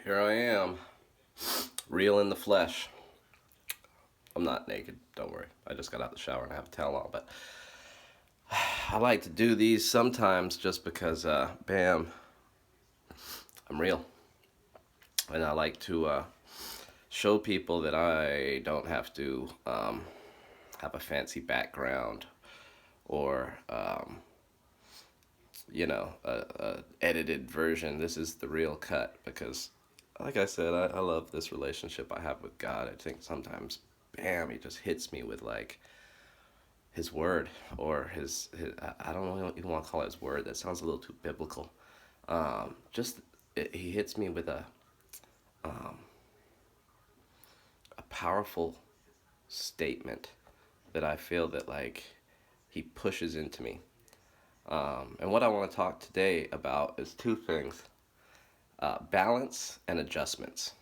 Here I am, real in the flesh. I'm not naked, don't worry. I just got out of the shower and I have a towel on, but I like to do these sometimes just because, bam, I'm real. And I like to show people that I don't have to have a fancy background or, a edited version. This is the real cut because, like I said, I love this relationship I have with God. I think sometimes, bam, he just hits me with like his word or his I don't know, even want to call it his word. That sounds a little too biblical. Just he hits me with um, a powerful statement that I feel that like he pushes into me. And what I want to talk today about is two things: balance and adjustments.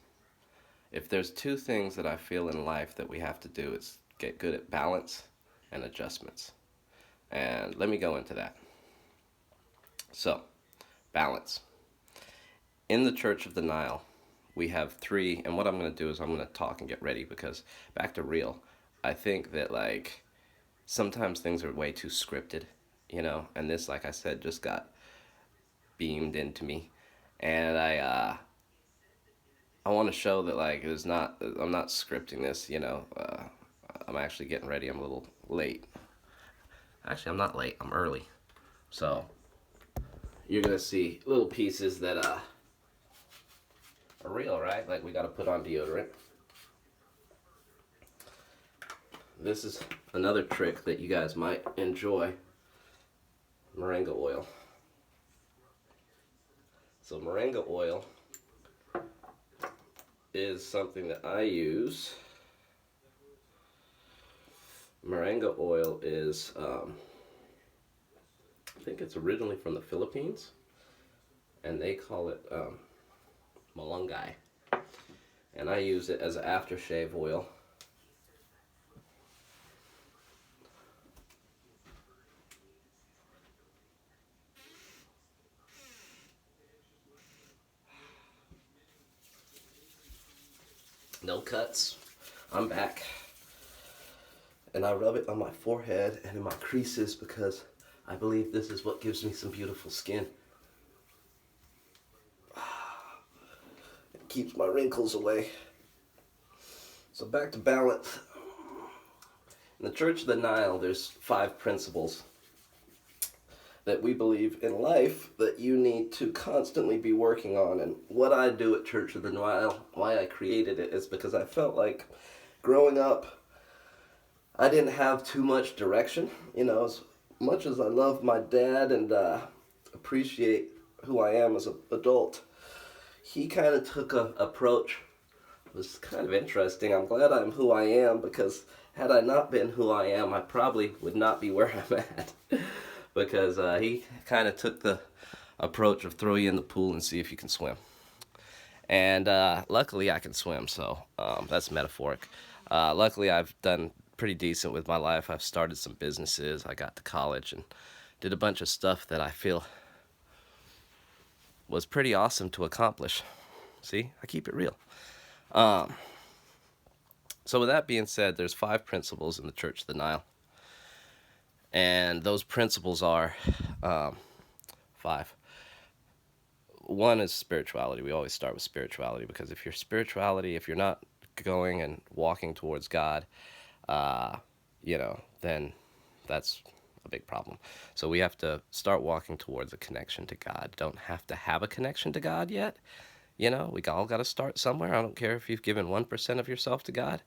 If there's two things that I feel in life that we have to do, it's get good at balance and adjustments. And let me go into that. So, balance. In the Church of the Nile, we have three, and what I'm going to do is I'm going to talk and get ready because back to real. I think that like sometimes things are way too scripted, and this, like I said, just got beamed into me. And I want to show that like it's not, I'm not scripting this, I'm actually getting ready. I'm a little late. Actually, I'm not late. I'm early. So, you're going to see little pieces that are real, right? Like we got to put on deodorant. This is another trick that you guys might enjoy. Moringa oil. So moringa oil is something that I use. Moringa oil is, I think it's originally from the Philippines, and they call it malunggay. And I use it as an aftershave oil. No cuts. I'm back. And I rub it on my forehead and in my creases because I believe this is what gives me some beautiful skin. It keeps my wrinkles away. So back to balance. In the Church of the Nile, there's 5 principles that we believe in life that you need to constantly be working on. And what I do at Church of the Nile, why I created it, is because I felt like growing up, I didn't have too much direction. As much as I love my dad and appreciate who I am as an adult, he kind of took a approach. It was kind of interesting. I'm glad I'm who I am because had I not been who I am, I probably would not be where I'm at. Because he kind of took the approach of throw you in the pool and see if you can swim. And luckily I can swim, so that's metaphoric. Luckily I've done pretty decent with my life. I've started some businesses. I got to college and did a bunch of stuff that I feel was pretty awesome to accomplish. See, I keep it real. Um, so with that being said, there's 5 principles in the Church of the Nile. And those principles are 5. One is spirituality. We always start with spirituality because if you're not going and walking towards God, then that's a big problem. So we have to start walking towards a connection to God. Don't have to have a connection to God yet. We all got to start somewhere. I don't care if you've given 1% of yourself to God.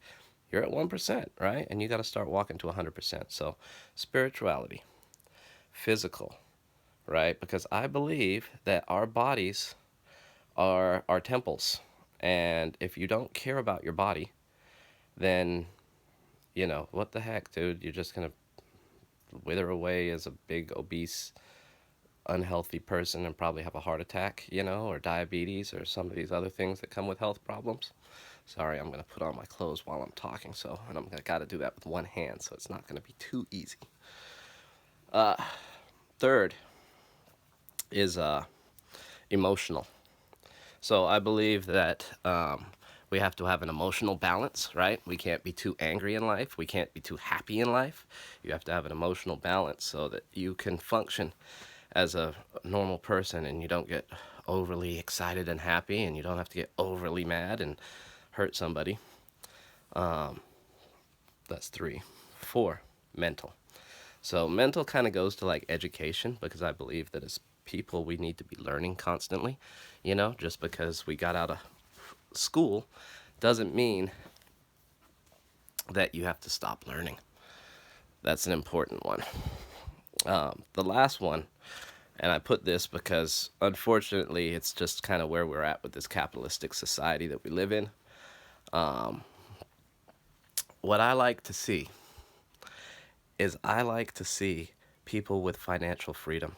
You're at 1%, right? And you got to start walking to 100%. So spirituality, physical, right? Because I believe that our bodies are our temples. And if you don't care about your body, then, what the heck, dude? You're just going to wither away as a big, obese, unhealthy person and probably have a heart attack, or diabetes or some of these other things that come with health problems. Sorry, I'm going to put on my clothes while I'm talking, and I'm going to got to do that with one hand, so it's not going to be too easy. Third is emotional. So I believe that we have to have an emotional balance, right? We can't be too angry in life. We can't be too happy in life. You have to have an emotional balance so that you can function as a normal person and you don't get overly excited and happy, and you don't have to get overly mad and hurt somebody. Um, that's three. Four, mental. So mental kind of goes to like education, because I believe that as people we need to be learning constantly. Just because we got out of school doesn't mean that you have to stop learning. That's an important one. The last one, and I put this because unfortunately it's just kind of where we're at with this capitalistic society that we live in. What I like to see is I like to see people with financial freedom,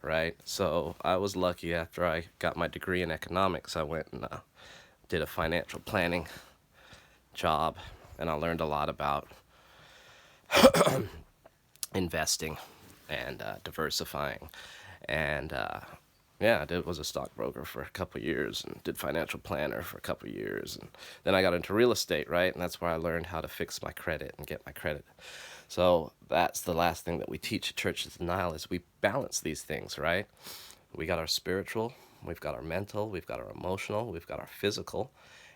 right? So I was lucky after I got my degree in economics, I went and did a financial planning job, and I learned a lot about investing and diversifying. And yeah, I was a stockbroker for a couple of years and did financial planner for a couple of years. And then I got into real estate, right? And that's where I learned how to fix my credit and get my credit. So that's the last thing that we teach at Church of the Nile is we balance these things, right? We got our spiritual, we've got our mental, we've got our emotional, we've got our physical,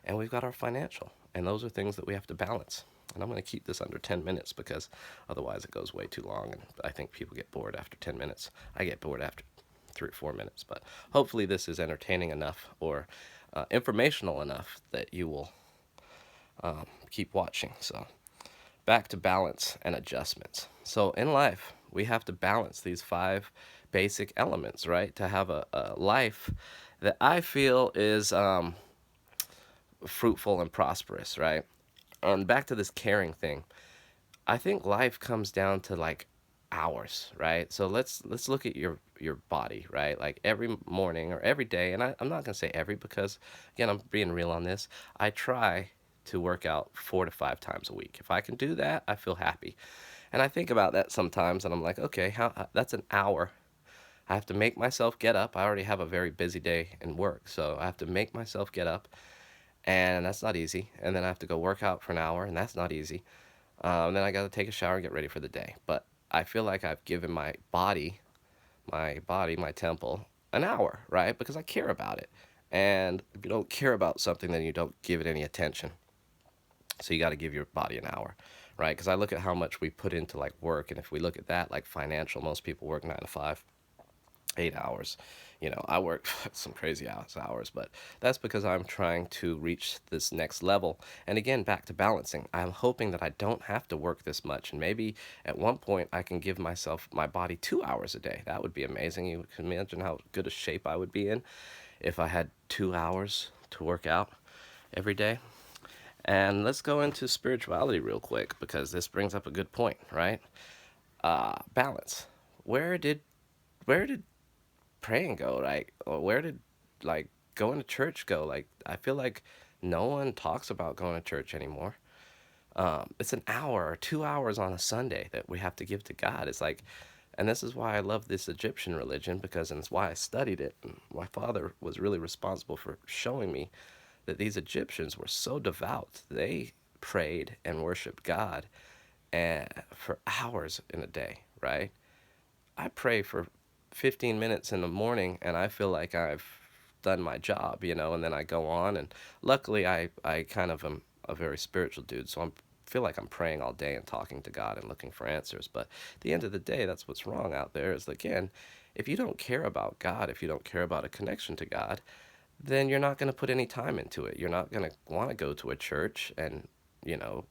and we've got our financial. And those are things that we have to balance. And I'm going to keep this under 10 minutes because otherwise it goes way too long. And I think people get bored after 10 minutes. I get bored after 3 or 4 minutes. But hopefully this is entertaining enough or informational enough that you will keep watching. So back to balance and adjustments. So in life, we have to balance these five basic elements, right? To have a life that I feel is fruitful and prosperous, right? And back to this caring thing. I think life comes down to like hours, right? So let's look at your body, right? Like every morning or every day, and I'm not gonna say every because again I'm being real on this. I try to work out 4 to 5 times a week. If I can do that, I feel happy. And I think about that sometimes, and I'm like, okay, how that's an hour. I have to make myself get up. I already have a very busy day in work, so I have to make myself get up, and that's not easy. And then I have to go work out for an hour, and that's not easy. Then I got to take a shower and get ready for the day. But I feel like I've given my temple, an hour, right? Because I care about it. And if you don't care about something, then you don't give it any attention. So you got to give your body an hour, right? Because I look at how much we put into like work, and if we look at that like financial, most people work 9 to 5, 8 hours. I work some crazy hours, but that's because I'm trying to reach this next level. And again, back to balancing. I'm hoping that I don't have to work this much, and maybe at one point I can give my body 2 hours a day. That would be amazing. You can imagine how good a shape I would be in if I had 2 hours to work out every day. And let's go into spirituality real quick because this brings up a good point, right? Balance. Where did where did praying go? Like, or where did like going to church go? Like, I feel like no one talks about going to church anymore. It's an hour or 2 hours on a Sunday that we have to give to God. It's like, and this is why I love this Egyptian religion because, and it's why I studied it. And my father was really responsible for showing me that these Egyptians were so devout. They prayed and worshiped God for hours in a day, right? I pray for 15 minutes in the morning and I feel like I've done my job, and then I go on. And luckily, I kind of am a very spiritual dude, so feel like I'm praying all day and talking to God and looking for answers. But at the end of the day, that's what's wrong out there is, again, if you don't care about God, if you don't care about a connection to God, then you're not going to put any time into it. You're not going to want to go to a church and, you know,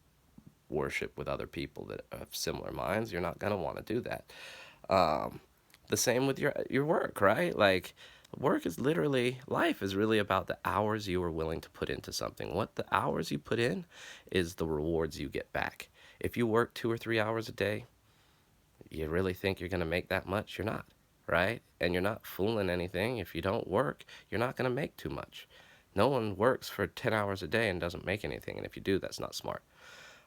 worship with other people that have similar minds. You're not going to want to do that. Um, the same with your work, right? Like work is literally life is really about the hours you are willing to put into something. What the hours you put in is the rewards you get back. If you work 2 or 3 hours a day, you really think you're going to make that much? You're not, right? And you're not fooling anything. If you don't work, you're not going to make too much. No one works for 10 hours a day and doesn't make anything. And if you do, that's not smart.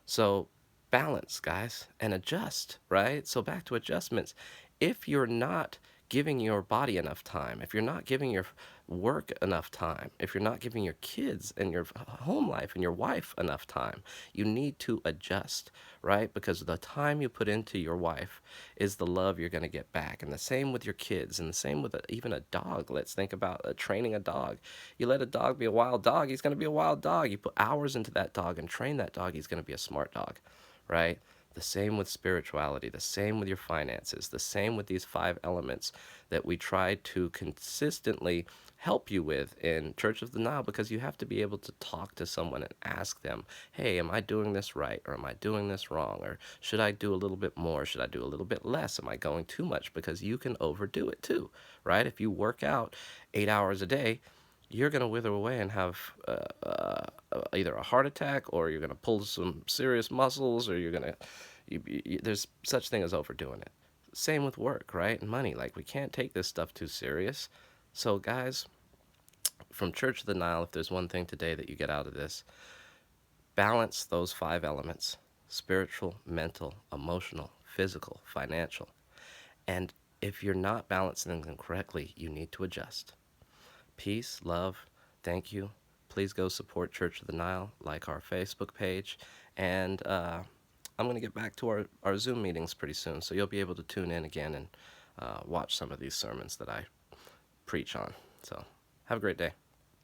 So balance, guys, and adjust, right? So back to adjustments. If you're not giving your body enough time, if you're not giving your work enough time, if you're not giving your kids and your home life and your wife enough time, you need to adjust, right? Because the time you put into your wife is the love you're going to get back. And the same with your kids, and the same with even a dog. Let's think about training a dog. You let a dog be a wild dog, he's going to be a wild dog. You put hours into that dog and train that dog, he's going to be a smart dog, right? The same with spirituality, the same with your finances, the same with these 5 elements that we try to consistently help you with in Church of the Nile, because you have to be able to talk to someone and ask them, hey, am I doing this right? Or am I doing this wrong? Or should I do a little bit more? Should I do a little bit less? Am I going too much? Because you can overdo it too, right? If you work out 8 hours a day, you're going to wither away and have either a heart attack, or you're going to pull some serious muscles, or you're going to, there's such thing as overdoing it. Same with work, right? And money. Like, we can't take this stuff too serious. So, guys, from Church of the Nile, if there's one thing today that you get out of this, balance those 5 elements: spiritual, mental, emotional, physical, financial. And if you're not balancing them correctly, you need to adjust. Peace, love, thank you. Please go support Church of the Nile, like our Facebook page, and I'm going to get back to our Zoom meetings pretty soon, so you'll be able to tune in again and watch some of these sermons that I preach on. So have a great day.